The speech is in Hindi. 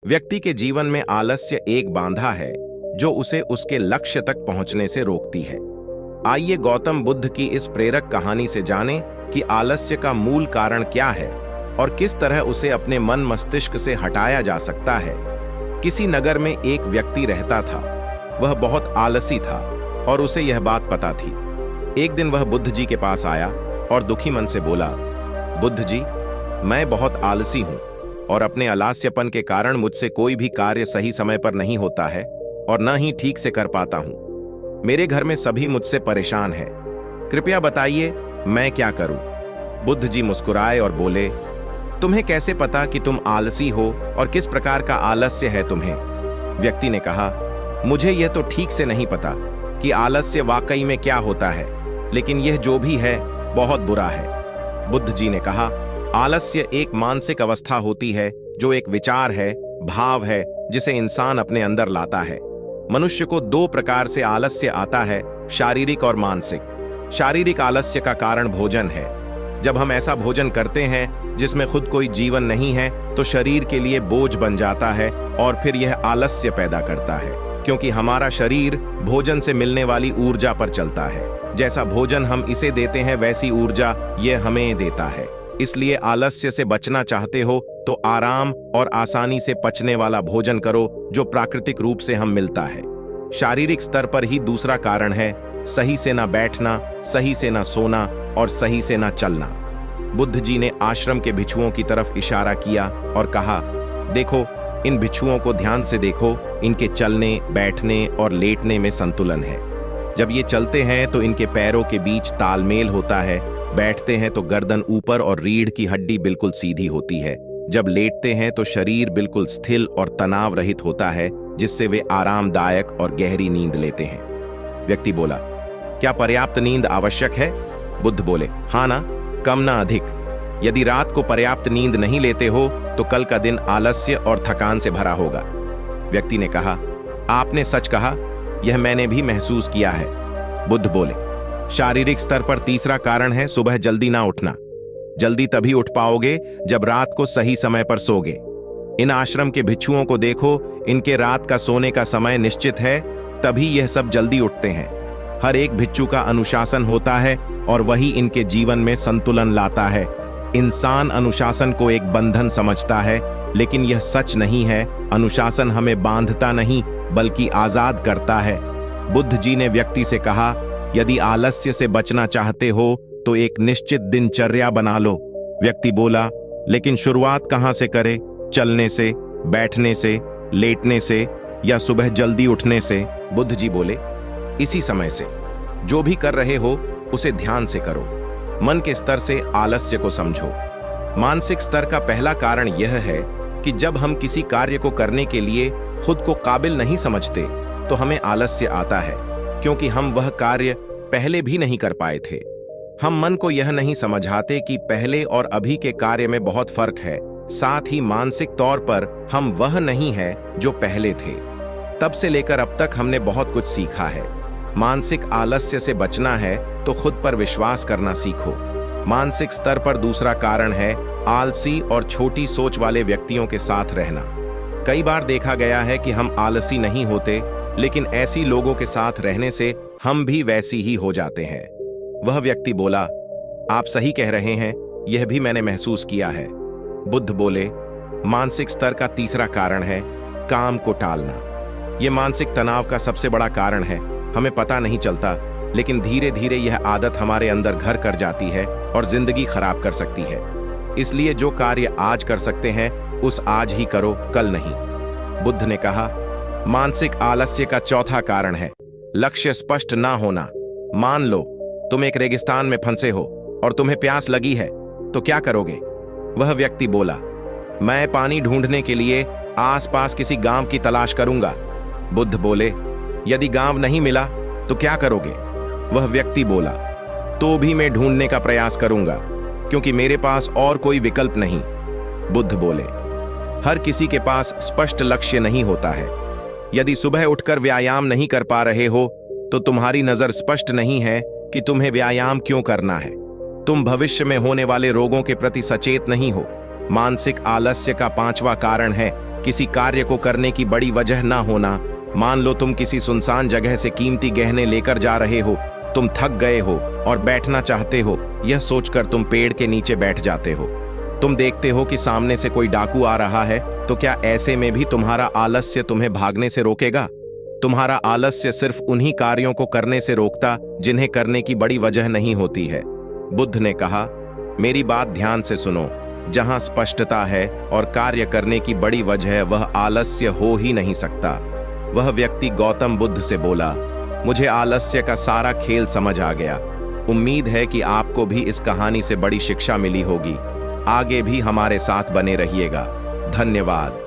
व्यक्ति के जीवन में आलस्य एक बांधा है जो उसे उसके लक्ष्य तक पहुंचने से रोकती है। आइए गौतम बुद्ध की इस प्रेरक कहानी से जानें कि आलस्य का मूल कारण क्या है और किस तरह उसे अपने मन मस्तिष्क से हटाया जा सकता है। किसी नगर में एक व्यक्ति रहता था। वह बहुत आलसी था और उसे यह बात पता थी। एक दिन वह बुद्ध जी के पास आया और दुखी मन से बोला, बुद्ध जी, मैं बहुत आलसी हूं और अपने आलस्यपन के कारण मुझसे कोई भी कार्य सही समय पर नहीं होता है और न ही ठीक से कर पाता हूं। मेरे घर में सभी मुझसे परेशान हैं। कृपया बताइए मैं क्या करूं? बुद्ध जी मुस्कुराए और बोले, तुम्हें कैसे पता कि तुम आलसी हो और किस प्रकार का आलस्य है तुम्हें? व्यक्ति ने कहा, मुझे यह तो ठीक से नहीं पता कि आलस्य वाकई में क्या होता है, लेकिन यह जो भी है बहुत बुरा है। बुद्ध जी ने कहा, आलस्य एक मानसिक अवस्था होती है जो एक विचार है, भाव है जिसे इंसान अपने अंदर लाता है। मनुष्य को दो प्रकार से आलस्य आता है, शारीरिक और मानसिक। शारीरिक आलस्य का कारण भोजन है। जब हम ऐसा भोजन करते हैं जिसमें खुद कोई जीवन नहीं है तो शरीर के लिए बोझ बन जाता है और फिर यह आलस्य पैदा करता है, क्योंकि हमारा शरीर भोजन से मिलने वाली ऊर्जा पर चलता है। जैसा भोजन हम इसे देते हैं वैसी ऊर्जा यह हमें देता है। इसलिए आलस्य से बचना चाहते हो तो आराम और आसानी से पचने वाला भोजन करो जो प्राकृतिक रूप से हम मिलता है। शारीरिक स्तर पर ही दूसरा कारण है सही से ना बैठना, सही से ना सोना और सही से ना चलना। बुद्ध जी ने आश्रम के भिक्षुओं की तरफ इशारा किया और कहा, देखो, इन भिक्षुओं को ध्यान से देखो। इनके चलने, बैठने और लेटने में संतुलन है। जब ये चलते हैं तो इनके पैरों के बीच तालमेल होता है। बैठते हैं तो गर्दन ऊपर और रीढ़ की हड्डी बिल्कुल सीधी होती है। जब लेटते हैं तो शरीर बिल्कुल स्थिर और तनाव रहित होता है, जिससे वे आरामदायक और गहरी नींद लेते हैं। व्यक्ति बोला, क्या पर्याप्त नींद आवश्यक है? बुद्ध बोले, हाँ ना, कम ना अधिक। यदि रात को पर्याप्त नींद नहीं लेते हो तो कल का दिन आलस्य और थकान से भरा होगा। व्यक्ति ने कहा, आपने सच कहा, यह मैंने भी महसूस किया है। बुद्ध बोले, शारीरिक स्तर पर तीसरा कारण है सुबह जल्दी ना उठना। जल्दी तभी उठ पाओगे जब रात को सही समय पर सोगे। इन आश्रम के भिक्षुओं को देखो, इनके रात का सोने का समय निश्चित है, तभी यह सब जल्दी उठते हैं। हर एक भिक्षु का अनुशासन होता है और वही इनके जीवन में संतुलन लाता है। इंसान अनुशासन को एक बंधन समझता है, लेकिन यह सच नहीं है। अनुशासन हमें बांधता नहीं बल्कि आजाद करता है। बुद्ध जी ने व्यक्ति से कहा, यदि आलस्य से बचना चाहते हो तो एक निश्चित दिनचर्या बना लो। व्यक्ति बोला, लेकिन शुरुआत कहां से करें? चलने से, बैठने से, लेटने से या सुबह जल्दी उठने से? बुद्ध जी बोले, इसी समय से। जो भी कर रहे हो उसे ध्यान से करो। मन के स्तर से आलस्य को समझो। मानसिक स्तर का पहला कारण यह है कि जब हम किसी कार्य को करने के लिए खुद को काबिल नहीं समझते तो हमें आलस्य आता है, क्योंकि हम वह कार्य पहले भी नहीं कर पाए थे। हम मन को यह नहीं समझाते कि पहले और अभी के कार्य में बहुत फर्क है। साथ ही मानसिक तौर पर हम वह नहीं है जो पहले थे। तब से लेकर अब तक हमने बहुत कुछ सीखा है। मानसिक आलस्य से बचना है तो खुद पर विश्वास करना सीखो। मानसिक स्तर पर दूसरा कारण है आलसी और छोटी सोच वाले व्यक्तियों के साथ रहना। कई बार देखा गया है कि हम आलसी नहीं होते, लेकिन ऐसी लोगों के साथ रहने से हम भी वैसी ही हो जाते हैं। वह व्यक्ति बोला, आप सही कह रहे हैं, यह भी मैंने महसूस किया है। बुद्ध बोले, मानसिक स्तर का तीसरा कारण है काम को टालना। यह मानसिक तनाव का सबसे बड़ा कारण है। हमें पता नहीं चलता, लेकिन धीरे धीरे यह आदत हमारे अंदर घर कर जाती है और जिंदगी खराब कर सकती है। इसलिए जो कार्य आज कर सकते हैं उस आज ही करो, कल नहीं। बुद्ध ने कहा, मानसिक आलस्य का चौथा कारण है लक्ष्य स्पष्ट ना होना। मान लो तुम एक रेगिस्तान में फंसे हो और तुम्हें प्यास लगी है, तो क्या करोगे? वह व्यक्ति बोला, मैं पानी ढूंढने के लिए आसपास किसी गांव की तलाश करूंगा। बुद्ध बोले, यदि गांव नहीं मिला तो क्या करोगे? वह व्यक्ति बोला, तो भी मैं ढूंढने का प्रयास करूंगा, क्योंकि मेरे पास और कोई विकल्प नहीं। बुद्ध बोले, हर किसी के पास स्पष्ट लक्ष्य नहीं होता है। यदि सुबह उठकर व्यायाम नहीं कर पा रहे हो तो तुम्हारी नजर स्पष्ट नहीं है कि तुम्हें व्यायाम क्यों करना है। तुम भविष्य में होने वाले रोगों के प्रति सचेत नहीं हो। मानसिक आलस्य का पांचवा कारण है किसी कार्य को करने की बड़ी वजह ना होना। मान लो तुम किसी सुनसान जगह से कीमती गहने लेकर जा रहे हो, तुम थक गए हो और बैठना चाहते हो, यह सोचकर तुम पेड़ के नीचे बैठ जाते हो। तुम देखते हो कि सामने से कोई डाकू आ रहा है, तो क्या ऐसे में भी तुम्हारा आलस्य तुम्हें भागने से रोकेगा? तुम्हारा आलस्य सिर्फ उन्हीं कार्यों को करने से रोकता जिन्हें करने की बड़ी वजह नहीं होती है। बुद्ध ने कहा, मेरी बात ध्यान से सुनो। जहां स्पष्टता है और कार्य करने की बड़ी वजह, वह आलस्य हो ही नहीं सकता। वह व्यक्ति गौतम बुद्ध से बोला, मुझे आलस्य का सारा खेल समझ आ गया। उम्मीद है कि आपको भी इस कहानी से बड़ी शिक्षा मिली होगी। आगे भी हमारे साथ बने रहिएगा। धन्यवाद।